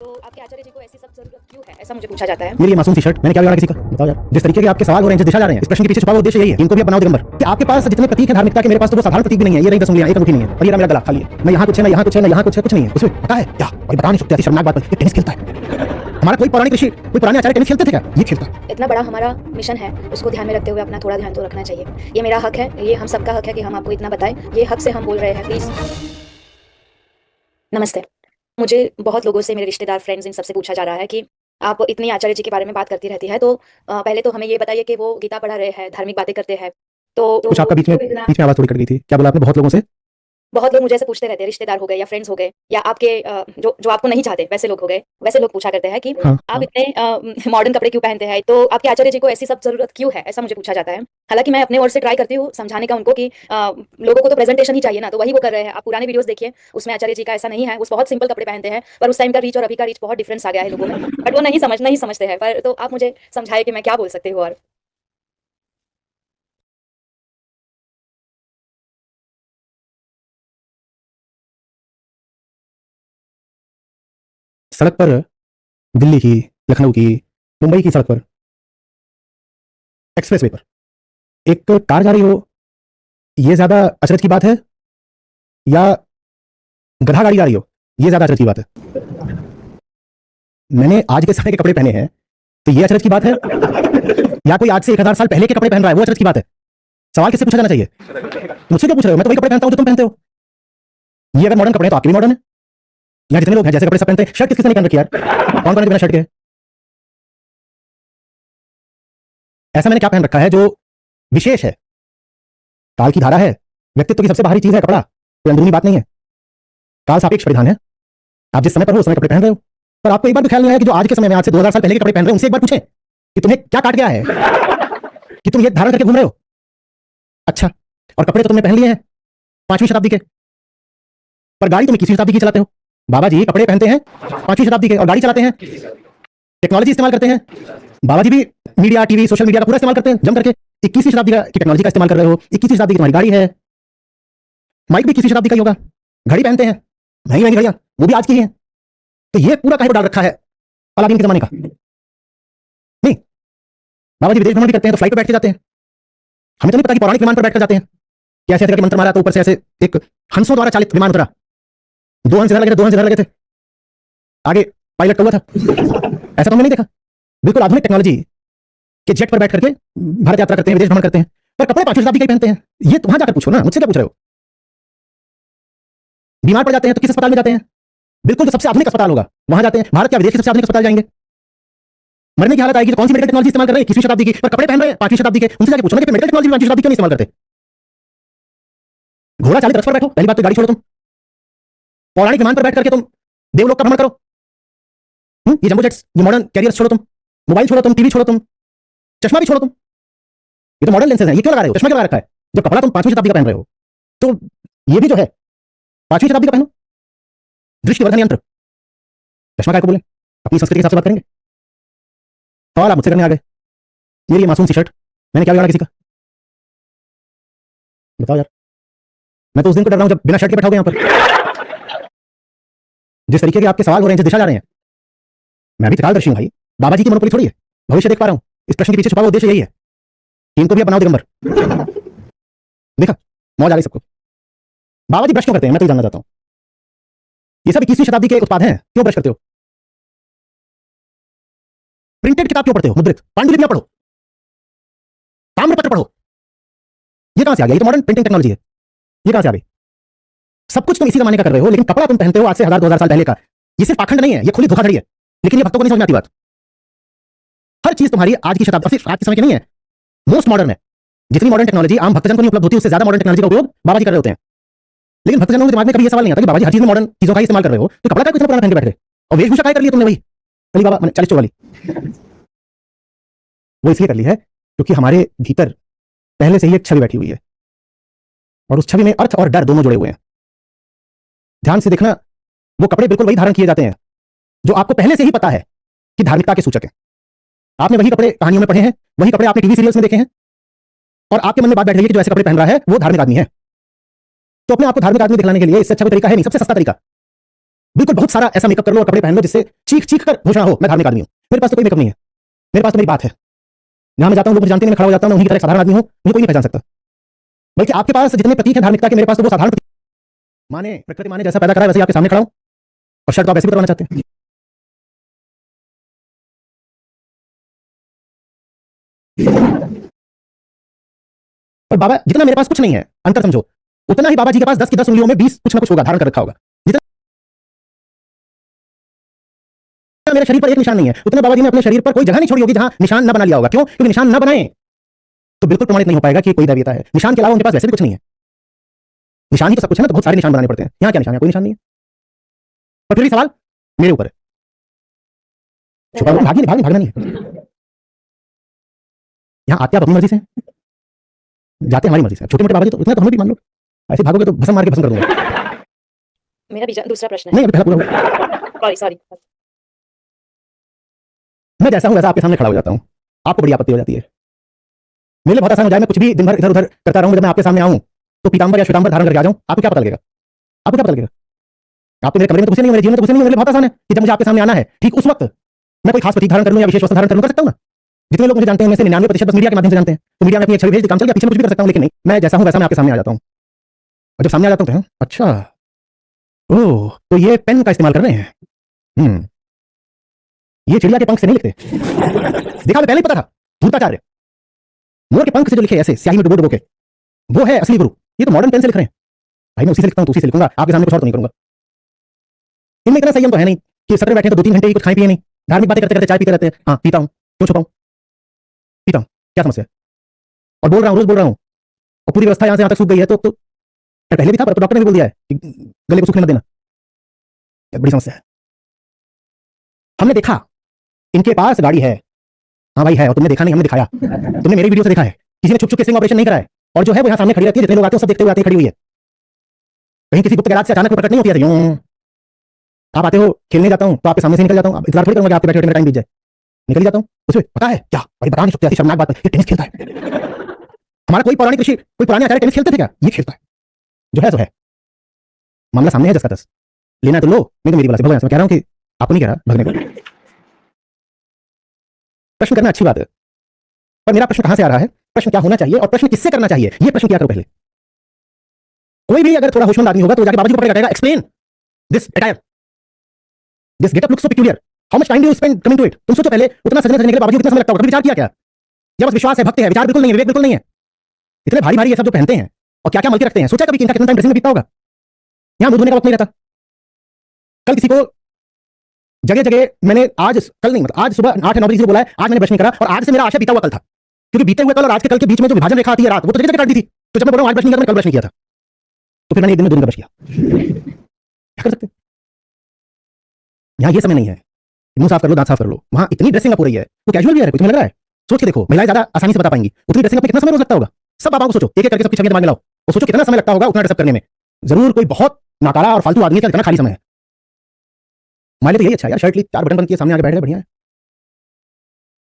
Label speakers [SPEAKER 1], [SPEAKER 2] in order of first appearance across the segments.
[SPEAKER 1] तो आपके आचार्य जी को ऐसी सब जरूरत क्यों है, ऐसा मुझे पूछा जाता है।
[SPEAKER 2] मेरी ये मासूम सी शर्ट मैंने क्या बिगाड़ा किसी का? बताओ यार। जिस तरीके के आपके सवाल हो रहे हैं, जिस दिशा जा रहे हैं, इस प्रश्न के पीछे छुपा हुआ उद्देश्य यही है। इनको भी बनाओ दिगंबर कि आपके पास जितने प्रतीक हैं धार्मिकता के, मेरे पास तो वो साधारण प्रतीक भी नहीं है। ये रही 10 उंगलियां, एक अंगूठी नहीं है, और ये रहा मेरा गला खाली है। मैं यहाँ कुछ है, मैं यहाँ कुछ है, मैं यहाँ कुछ है, कुछ नहीं है। उसमें पता है क्या? भाई बता नहीं सकते, ऐसी शर्मनाक बात पर। ये टेनिस खेलता है। हमारा कोई पौराणिक ऋषि, कोई पुराने आचार्य टेनिस खेलते थे क्या? ये खेलता है।
[SPEAKER 1] इतना बड़ा हमारा मिशन है, उसको ध्यान में रखते हुए अपना थोड़ा ध्यान तो रखना चाहिए। ये मेरा हक है, ये हम सबका हक है कि हम आपको इतना बताएं। ये हक से हम बोल रहे हैं, प्लीज। नमस्ते। मुझे बहुत लोगों से, मेरे रिश्तेदार, फ्रेंड्स, इन सबसे पूछा जा रहा है कि आप इतनी आचार्य जी के बारे में बात करती रहती है, तो पहले तो हमें ये बताइए कि वो गीता पढ़ा रहे हैं, धार्मिक बातें करते हैं, तो
[SPEAKER 2] कुछ आपका बीच में आवाज थोड़ी कट गई थी। क्या बोला आपने? बहुत लोगों से?
[SPEAKER 1] बहुत लोग मुझे ऐसे पूछते रहते हैं, रिश्तेदार हो गए या फ्रेंड्स हो गए या आपके जो आपको नहीं चाहते वैसे लोग हो गए, वैसे लोग पूछा करते हैं कि
[SPEAKER 2] हाँ।
[SPEAKER 1] आप इतने मॉडर्न कपड़े क्यों पहनते हैं, तो आपके आचार्य जी को ऐसी सब जरूरत क्यों है, ऐसा मुझे पूछा जाता है। हालांकि मैं अपने ओर से ट्राई करती हूँ समझाने का उनको कि लोगों को तो प्रेजेंटेशन ही चाहिए ना, तो वही वो कर रहे हैं। आप पुराने वीडियोस देखिए, उसमें आचार्य जी का ऐसा नहीं है, वो बहुत सिंपल कपड़े पहनते हैं, पर उस टाइम का रीच और अभी का रीच बहुत डिफरेंस आ गया है लोगों में, बट वो नहीं समझते हैं। पर तो आप मुझे समझाए कि मैं क्या बोल सकती हूँ। और
[SPEAKER 2] सड़क पर, दिल्ली की, लखनऊ की, मुंबई की सड़क पर, एक्सप्रेसवे पर एक कार जा रही हो, ये ज्यादा अचरज की बात है, या गधा गाड़ी जा रही हो, ये ज्यादा अचरज की बात है? मैंने आज के समय के कपड़े पहने हैं, तो ये अचरज की बात है, या कोई आज से 1000 साल पहले के कपड़े पहन रहा है, वो अचरज की बात है? सवाल किससे पूछा जाना चाहिए? मुझसे क्यों पूछ रहे हो? मैं तो वही कपड़े पहनता हूं जो तुम पहनते हो। ये अगर मॉडर्न कपड़े हैं तो आपके भी मॉडर्न है। यहाँ जितने लोग हैं जैसे कपड़े सब पहनते हैं। शर्ट किसने नहीं पहन रखी यार? कौन कौन है बिना शर्ट के? ऐसा मैंने क्या पहन रखा है जो विशेष है? काल की धारा है, व्यक्तित्व की सबसे बाहरी चीज है कपड़ा, कोई अंदरूनी बात नहीं है। काल सापेक्ष परिधान है। आप जिस समय पर हो उस समय कपड़े पहन रहे हो। पर आपको एक बार भी ख्याल नहीं आया कि जो आज के समय में, आज से 2000 साल पहले के कपड़े पहन रहे हो, उनसे एक बार पूछें कि तुम्हें क्या काट गया है कि तुम ये धारण करके घूम रहे हो? अच्छा, और कपड़े तो तुमने पहन लिए हैं 5वीं शताब्दी के, पर गाड़ी तुम 21वीं शताब्दी की चलाते हो। बाबा जी कपड़े पहनते हैं 5वीं शताब्दी के और गाड़ी चलाते हैं, टेक्नोलॉजी इस्तेमाल करते हैं। बाबा जी भी मीडिया, टीवी, सोशल मीडिया का पूरा इस्तेमाल करते हैं जम करके। 21वीं शताब्दी की टेक्नोलॉजी का इस्तेमाल कर रहे हो। 21वीं शताब्दी की तुम्हारी गाड़ी है, माइक भी 21वीं शताब्दी का ही होगा। घड़ी पहनते हैं, महंगी महंगी घड़ियां, वो भी आज की ही है। तो ये पूरा काहे को डाल रखा है अलादीन के जमाने का? नहीं, बाबा जी विदेश भ्रमण भी करते हैं तो फ्लाइट पर बैठ के जाते हैं। हमें तो नहीं पता कि पौराणिक विमान पर बैठकर जाते हैं। कैसे ऐसे करके मंत्र मारा तो ऊपर से ऐसे एक हंसों द्वारा चालित विमान उतरा। 2 हंस इधर लगे थे, 2 हंस इधर लगे थे, आगे पायलट कौवा था। ऐसा तो हमने नहीं देखा। बिल्कुल आधुनिक टेक्नोलॉजी के जेट पर बैठ करके भारत यात्रा करते हैं, विदेश भ्रमण करते हैं, पर कपड़े 5वीं शताब्दी के ही पहनते हैं। ये तो वहां जाकर पूछो ना, मुझसे क्या पूछ रहे हो? बीमार पड़ जाते हैं तो किस अस्पताल में जाते हैं? बिल्कुल जो सबसे आधुनिक अस्पताल होगा वहां जाते हैं। भारत क्या विदेश के सबसे आधुनिक अस्पताल जाएंगे? मरने की हालत आएगी तो कौन सी मेडिकल टेक्नोलॉजी इस्तेमाल कर रहे हैं 21वीं शताब्दी की, पर कपड़े पहन रहे हैं 5वीं शताब्दी के। उनसे जाके पूछो ना कि मेडिकल टेक्नोलॉजी 5वीं शताब्दी क्यों नहीं इस्तेमाल करते? घोड़ा चालित रथ पर बैठो, पहली बात तो गाड़ी छोड़ो तुम। पौराणिक विमान पर बैठ करके तुम देवलोक का भ्रमण करो। ये जंबो जेट्स, ये मॉडर्न कैरियर छोड़ो तुम, मोबाइल छोड़ो तुम, टीवी छोड़ो तुम, चश्मा भी छोड़ो तुम। ये तो मॉडर्न लेंसेज हैं, ये क्यों लगा रहे हो? चश्मा क्यों लगा रखा है जब कपड़ा तुम 5वीं शताब्दी का पहन रहे हो? तो ये भी जो है 5वीं शताब्दी का पहनो। दृष्टिवर्धन यंत्र, चश्मा काय को बोले? अपनी संस्कृति के हिसाब से बात करेंगे। और आप मुझसे करने आ गए। मेरी ये मासूम सी शर्ट मैंने क्या बिगाड़ा किसी का? बताओ यार। मैं तो उस दिन को डर रहा हूं जब बिना शर्ट के बैठा हो यहाँ पर। जिस तरीके के आपके सवाल हो रहे हैं, जिस दिशा जा रहे हैं, मैं भी त्रिकालदर्शी हूं भाई। बाबा जी की मनोपली थोड़ी है, भविष्य देख पा रहा हूं। इस प्रश्न के पीछे छुपा हुआ उद्देश्य यही है कि इनको भी अब बनाओ दिगंबर। देखा, मौज आ गई सबको। बाबा जी ब्रश क्यों करते हैं मैं तो ये जानना चाहता हूं। ये सब 21वीं शताब्दी के उत्पाद हैं, क्यों ब्रश करते हो? प्रिंटेड किताब क्यों पढ़ते हो? मुद्रित पांडुलिपियां पढ़ो, ताम्रपत्र पढ़ो। ये कहां से आ गया? ये तो मॉडर्न प्रिंटिंग टेक्नोलॉजी है। ये कहां से आ गई? सब कुछ तुम इसी जमाने का कर रहे हो, लेकिन कपड़ा तुम पहनते हो आज से 1000-2000 साल पहले का। ये सिर्फ पाखंड नहीं है, ये खुली धोखाधड़ी है। लेकिन ये भक्तों को नहीं समझ में आती बात। हर चीज तुम्हारी आज की शताब्दी, सिर्फ आज के समय की नहीं है, मोस्ट मॉडर्न है। जितनी मॉडर्न टेक्नोलॉजी आम भक्तजन को नहीं उपलब्ध होती, उससे ज्यादा मॉडर्न टेक्नोलॉजी का उपयोग बाबा जी कर रहे होते हैं। लेकिन भक्तजनों के दिमाग में कभी ये सवाल नहीं आता कि बाबा जी हर चीज में मॉडर्न चीजों का ही इस्तेमाल कर रहे हो, तो कपड़ा का कितना पुराना पहन के बैठ गए? और वेशभूषा काय कर लिया तुमने? वही अली बाबा 40 वाली, वो इसलिए कर ली है क्योंकि हमारे भीतर पहले से ही एक छवि बैठी हुई है, और उस छवि में अर्थ और डर दोनों जुड़े हुए हैं। ध्यान से देखना, वो कपड़े बिल्कुल वही धारण किए जाते हैं जो आपको पहले से ही पता है कि धार्मिकता के सूचक है। आपने वही कपड़े कहानियों में पढ़े हैं, वही कपड़े आपने टीवी सीरियल्स में देखे हैं, और आपके मन में बात बैठ गई है कि जो ऐसे कपड़े पहन रहा है वो धार्मिक आदमी है। तो अपने आपको धार्मिक आदमी दिखलाने के लिए इससे अच्छा कोई तरीका है नहीं, सबसे सस्ता तरीका बिल्कुल बहुत सारा ऐसा मेकअप कर लो और कपड़े पहन लो जिससे चीख चीख कर घोषणा हो मैं धार्मिक आदमी हूं। मेरे पास तो कोई मेकअप नहीं है, मेरे पास तो मेरी बात है। जहां मैं जाता हूं लोग मुझे जानते नहीं, मैं खड़ा हो जाता हूं, मैं उन्हीं की तरह साधारण आदमी हूं, मुझे कोई नहीं पहचान सकता। बल्कि आपके पास जितने प्रतीक हैं धार्मिकता के, मेरे पास तो वो साधारण प्रतीक माने प्रकृति माने जैसा पैदा करा है वैसे ही आपके सामने खड़ा हूं, और शायद तो आप ऐसे भी करवाना चाहते हैं। और बाबा जितना मेरे पास कुछ नहीं है, अंतर समझो, उतना ही बाबा जी के पास 10 की 10 उंगलियों में 20 कुछ ना कुछ होगा, धारण कर रखा होगा। जितना मेरे शरीर पर एक निशान नहीं है, उतना बाबा जी ने अपने शरीर पर कोई जगह नहीं छोड़ी होगी जहां निशान न बना लिया होगा। क्यों? क्योंकि निशान न बनाए तो बिल्कुल प्रमाणित नहीं हो पाएगा कि कोई दैवीयता है। निशान के अलावा उनके पास वैसे भी कुछ नहीं है। निशान ही तो सब कुछ है ना, तो बहुत सारे निशान बनाने पड़ते हैं। यहाँ क्या निशान है? कोई निशान नहीं है। और फिर भी सवाल मेरे ऊपर है। छुपा हुआ भागना नहीं है। यहाँ आते आप अपनी मर्जी से, जाते हमारी मर्जी से। छोटे मोटे बाबा जी तो इतना तो हमें भी मान लो, ऐसे भागोगे तो भस्म मार के भस्म कर दूंगा।
[SPEAKER 1] मेरा दूसरा प्रश्न है।
[SPEAKER 2] नहीं, अभी पहला पूरा हुआ।
[SPEAKER 1] Sorry sorry.
[SPEAKER 2] मैं जैसा हूं वैसा आपके सामने खड़ा हो जाता हूं, आपको बड़ी आपत्ति हो जाती है। मेरे लिए बहुत आसान हो जाए, मैं कुछ भी दिन भर इधर उधर करता रहूं, जब मैं आपके सामने आऊं तो पीतांबर या श्वेतांबर धारण करके आ जाऊं, आपको क्या पता लगेगा? आपको क्या पता लगेगा? आपको मेरे कमरे में तो घुसे नहीं, मेरे जीवन में तो घुसे नहीं, मेरे लिए बहुत आसान है कि जब मुझे आपके सामने आना है ठीक उस वक्त मैं कोई खास प्रतीक धारण कर लूं या विशेष वस्त्र धारण कर लूं, कर सकता हूं ना। जितने लोग मुझे जानते हैं उनमें से 99% बस मीडिया के माध्यम से जानते हैं, तो मीडिया में अपनी छवि भेज काम चल गया, पीछे कुछ भी कर सकता हूं। लेकिन नहीं, मैं जैसा हूं वैसा मैं आपके सामने आ जाता हूं, और जब सामने आ जाता हूं तो अच्छा, ओह तो ये पेन का इस्तेमाल कर रहे हैं, ये चिड़िया के पंख से नहीं लिखते, देखा मैं पहले ही पता था। धूर्ताचार्य मोर के पंख से जो लिखे ऐसे स्याही में डुबो डुबो के, वो है असली गुरु। ये तो मॉडर्न पेन से लिख रहे हैं। भाई मैं उसी से लिखता हूं तो उसी से लिखूंगा, आपके सामने कुछ और तो नहीं करूंगा। इनमें इतना संयम तो है नहीं कि सत्र में बैठे तो 2-3 घंटे ही कुछ खाए पिए नहीं, धार्मिक बातें करते करते चाय पीते रहते हैं। हाँ पीता हूं, क्यों छुपाऊं? पीता हूं, क्या समस्या है? और बोल रहा हूं, रोज बोल रहा हूं, और पूरी व्यवस्था यहां से यहां तक सूख गई है तो पहले भी था, पर डॉक्टर ने भी बोल दिया है कि गले को सूखने मत देना। बड़ी समस्या है। हमने देखा इनके पास गाड़ी है, हाँ भाई है, और तुमने देखा नहीं, हमने दिखाया। तुमने मेरी वीडियो से देखा है, किसी ने छुप छुप के स्टिंग ऑपरेशन नहीं करा है, और जो है वो यहाँ सामने खड़ी रहती है, जितने लोग आते हैं सब देखते हुए आते हैं, खड़ी हुई है। कहीं किसी गुप्त गैराज से अचानक प्रकट नहीं होती है यूं। आप आते हो, खेलने जाता हूं तो आपके सामने से निकल जाता हूं, इंतजार थोड़ी करूंगा कि आपके बैठे मेरा टाइम बीत जाए, निकल ही जाता हूं। उसमें पता है क्या? भाई बता नहीं सकते, ऐसी शर्मनाक बात है, ये टेनिस खेलता है। हमारा कोई पौराणिक ऋषि, कोई पुराने आचार्य टेनिस खेलते थे क्या? ये खेलता है, जो है सो है। मामला सामने है, 10 का 10। लेना तो लो, नहीं तो मेरी बात से भगवान से मैं कह रहा हूं कि आपको नहीं कह रहा भगने को। प्रश्न करना अच्छी बात है, पर मेरा प्रश्न कहां से आ रहा है, प्रश्न क्या होना चाहिए और प्रश्न किससे करना चाहिए, ये प्रश्न किया करो पहले। कोई भी अगर थोड़ा होशमंद आदमी होगा तो जाके बाबूजी को पकड़ेगा, कहेगा explain this attire, this getup looks so peculiar, how much time do you spend coming to it. तुम सोचो पहले उतना सजने के लिए बाबूजी को कितना समय लगता होगा, कभी विचार किया क्या? या बस विश्वास है, भक्ति है, विचार बिल्कुल नहीं है, विवेक बिल्कुल नहीं है। इतने भारी भारी ये सब जो पहनते हैं और क्या क्या मल के रखते हैं, सोचा कभी कि इनका कितना टाइम ड्रेसिंग में बीतता होगा? यहां मुंह धोने का वक्त नहीं रहता। कल किसी को जगह जगह मैंने आज कल नहीं, मतलब आज सुबह 8 या 9 बजे किसी को बोला है, आज मैंने ब्रश नहीं करा, और आज से मेरा आशय बीता हुआ कल था, क्योंकि बीते हुए कल और आज के कल के बीच में जो विभाजन रेखा आती है रात, वो तो जगह जगह काट दी थी। तो जब मैं बोल रहा हूं आज ब्रश नहीं किया, मैंने कल ब्रश नहीं किया था, तो फिर मैंने एक दिन में 2 दिन का ब्रश किया। क्या कर सकते हैं? यहाँ ये समय नहीं है मुंह साफ कर लो, दांत साफ कर लो। वहां इतनी ड्रेसिंग अप हो रही है, वो कैजुअल भी है, कुछ लग रहा है? सोच के देखो, महिलाएं ज्यादा आसानी से बता पाएंगी, उतनी ड्रेसिंग अप में कितना समय रोज लगता होगा? सब बाबाओं को सोचो, एक एक करके सबकी छवियां दिमाग में लाओ, और सोचो कितना समय लगता होगा उतना ड्रेसअप करने में। जरूर कोई बहुत नाकारा और फालतू आदमी का इतना खाली समय है। हमारे लिए तो यही अच्छा है यार, शर्ट ली, 4 बटन बंद किए, सामने आके बैठ गए, बढ़िया है,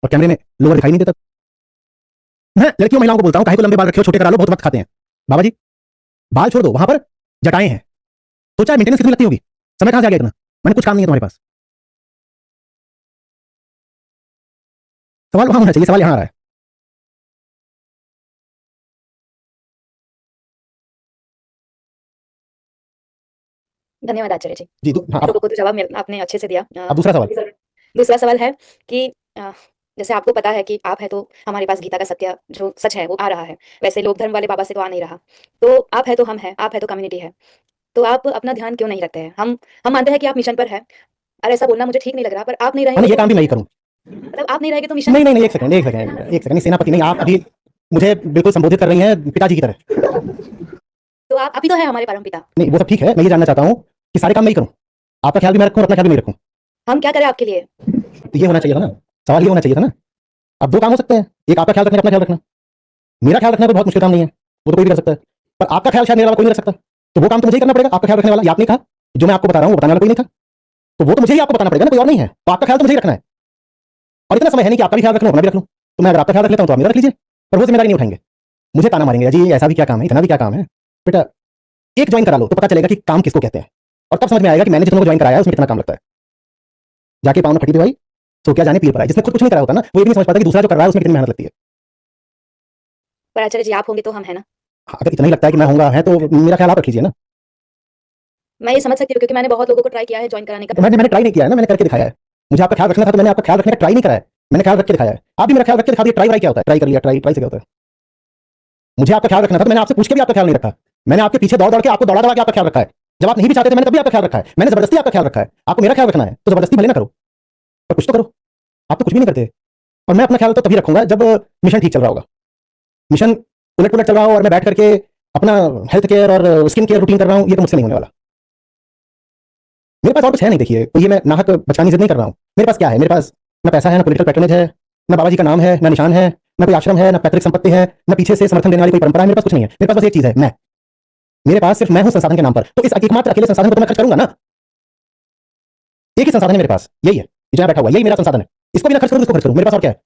[SPEAKER 2] और कैमरे में लोअर दिखाई नहीं देता। मैं लड़कियों महिलाओं को बोलता हूं, काहे को लंबे बाल रखे हो, छोटे करा लो, बहुत वक्त खाते हैं। बाबा जी बाल छोड़ दो, वहां पर जटाएं हैं, सोचा है मेंटेनेंस कितनी लगती होगी, समय कहां से आ गया इतना? मैंने कुछ काम नहीं है तुम्हारे पास। सवाल वहां होना चाहिए, सवाल यहां आ रहा है।
[SPEAKER 1] धन्यवाद आचार्य जी।
[SPEAKER 2] जी हाँ,
[SPEAKER 1] लोगों को तो जवाब आपने अच्छे से दिया।
[SPEAKER 2] अब दूसरा सवाल।
[SPEAKER 1] दूसरा सवाल है कि जैसे आपको पता है कि आप है तो हमारे पास गीता का सत्य जो सच है वो आ रहा है, वैसे लोक धर्म वाले बाबा से तो आ नहीं रहा। तो आप है तो हम है, आप है तो कम्युनिटी है, तो आप अपना ध्यान क्यों नहीं रखते हैं? हम मानते हैं कि आप मिशन पर है, और ऐसा बोलना मुझे ठीक नहीं लग रहा, पर आप नहीं रहेंगे
[SPEAKER 2] ये काम भी मैं ही करूं?
[SPEAKER 1] मतलब आप नहीं रहेंगे तो मिशन
[SPEAKER 2] नहीं नहीं नहीं, एक सेकंड एक सेकंड एक सेकंड, सेनापति नहीं, आप अभी मुझे बिल्कुल संबोधित कर रही हैं पिताजी की तरह।
[SPEAKER 1] तो आप अभी तो है हमारे परम पिता।
[SPEAKER 2] नहीं वो सब ठीक है, मैं ये जानना चाहता हूं कि सारे काम मैं ही करूं, आपका ख्याल भी मैं रखूं और अपना ख्याल भी मैं रखूं।
[SPEAKER 1] हम क्या करें आपके लिए?
[SPEAKER 2] तो ये होना चाहिए था ना, सवाल ये होना चाहिए था ना। अब 2 काम हो सकते हैं, एक आपका ख्याल रखना, अपना ख्याल रखना। मेरा ख्याल रखना कोई बहुत मुश्किल काम नहीं है, वो तो कोई भी कर सकता है, पर आपका ख्याल शायद मेरे अलावा कोई नहीं रख सकता, तो वो काम तो मुझे ही करना पड़ेगा, आपका ख्याल रखने वाला। ये आपने कहा, जो मैं आपको बता रहा हूं वो बताने वाला कोई नहीं था, तो वो तो मुझे ही आपको बताना पड़ेगा ना, कोई और नहीं है। तो आपका ख्याल तो मुझे ही रखना है, और इतना समय है नहीं कि आपका भी ख्याल रख लूं, अपना भी रख लूं। तो मैं अगर आपका ख्याल रख लेता हूं तो आप मेरा रख लीजिए, पर वो जिम्मेदारी नहीं उठाएंगे, मुझे ताना मारेंगे, जी ऐसा भी क्या काम है, इतना भी क्या काम है। बेटा एक ज्वाइन करा लो तो पता चलेगा कि काम किसको कहते हैं। और तब समझ में आएगा कि मैंने जितनों को ज्वाइन कराया है उसमें कितना काम लगता है। जाके पाँव में फटी दवाई तो क्या जाने पीर पर आए। जिसने खुद कुछ नहीं करा होता ना, वो ये भी नहीं समझ पाता कि दूसरा जो कर रहा है उसमें कितनी मेहनत लगती है।
[SPEAKER 1] पर आचार्य जी आप होंगे तो हम है ना।
[SPEAKER 2] हाँ, अगर इतना ही लगता है कि मैं होऊंगा है तो मेरा ख्याल आप रख लीजिए ना।
[SPEAKER 1] मैं ये समझ सकती हूँ क्योंकि मैंने बहुत लोगों को ट्राई किया है ज्वाइन कराने का।
[SPEAKER 2] मैंने ट्राई नहीं किया है ना, मैंने करके दिखाया है। मुझे आपका ख्याल रखना था तो मैंने आपका ख्याल रखने का ट्राई नहीं करा है, मैंने ख्याल रख के दिखाया है। आप भी मेरा ख्याल रख के दिखा दिए। ट्राई क्या होता है? ट्राई कर लिया, ट्राई ट्राई से क्या होता है? मुझे आपका ख्याल रखना था तो मैंने आपसे पूछ के भी आपका ख्याल नहीं रखा। मैंने आपके पीछे दौड़ दौड़ के आपको दौड़ा दौड़ा के आपका ख्याल रखा है। जब आप नहीं भी चाहते थे मैंने तभी आपका ख्याल रखा है। मैंने जबरदस्ती आपका ख्याल रखा है। आपको मेरा ख्याल रखना है तो जबरदस्ती भले ना करो, पर कुछ तो करो। आप तो कुछ भी नहीं करते। और मैं अपना ख्याल तो तभी रखूंगा जब मिशन ठीक चल रहा होगा। मिशन उलट पुलट चल रहा हो और मैं बैठ करके अपना हेल्थ केयर और स्किन केयर रूटीन कर रहा हूँ, ये तो मुझसे नहीं होने वाला। मेरे पास और कुछ है नहीं। देखिए, तो ये मैं नाहक बचकानी जिद नहीं कर रहा हूँ। मेरे पास क्या है? मेरे पास ना पैसा है, ना पॉलिटिकल पैटर्नेज है, ना बाबा जी का नाम है, ना निशान है, ना कोई आश्रम है, ना पैतृक संपत्ति है, ना पीछे से समर्थन देने वाली कोई परंपरा है। मेरे पास कुछ नहीं है। मेरे पास बस एक चीज है, मैं। मेरे पास सिर्फ मैं हूं संसाधन के नाम पर। तो इस एकमात्र अकेले संसाधन को तो मैं खर्च करूंगा ना। एक ही संसाधन है मेरे पास, यही है, जहां बैठा हुआ, यही मेरा संसाधन है। इसको भी ना खर्च करूं, इसको खर्च करूं, मेरे पास और क्या है?